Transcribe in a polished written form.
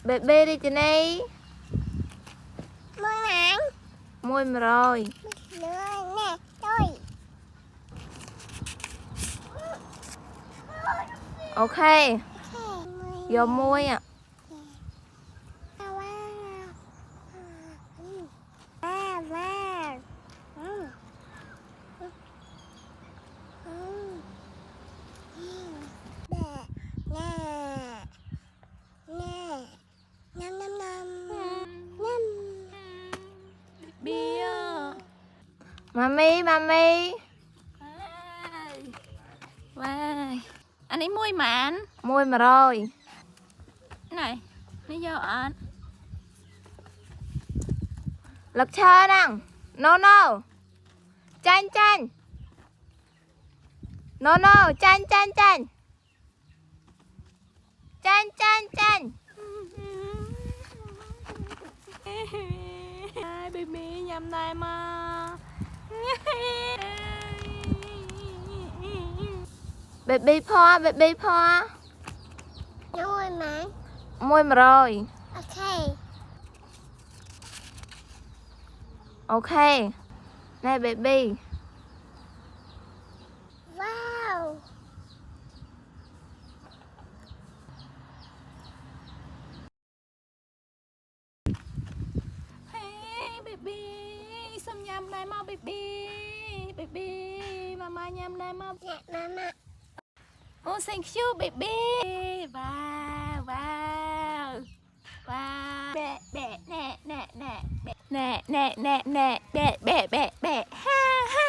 Bê bê đi chị này. Môi nắng. Môi mà rồi. Nè, tôi. Ok. Vô môi ạ. Bia. Mami, mami. Wow. Anh ấy môi mạn. Môi mà rồi. Này, nó vô anh. Lực chơi năng. No no. Chanh chanh. No no, chanh chanh chanh. Chanh chanh chanh. Hai baby nhầm này mà. Baby paw, baby paw. Môi mà. Môi mà rồi. Ok. Ok. Này baby. Wow. Hey baby, xong nhầm này mà baby. Baby, mama nhầm này mà. Nè, mama. Oh, thank you baby. Wow, wow. Wow. Bẹ bẹ nè nè nè. Nè nè nè nè bẹ bẹ bẹ bẹ. Ha ha.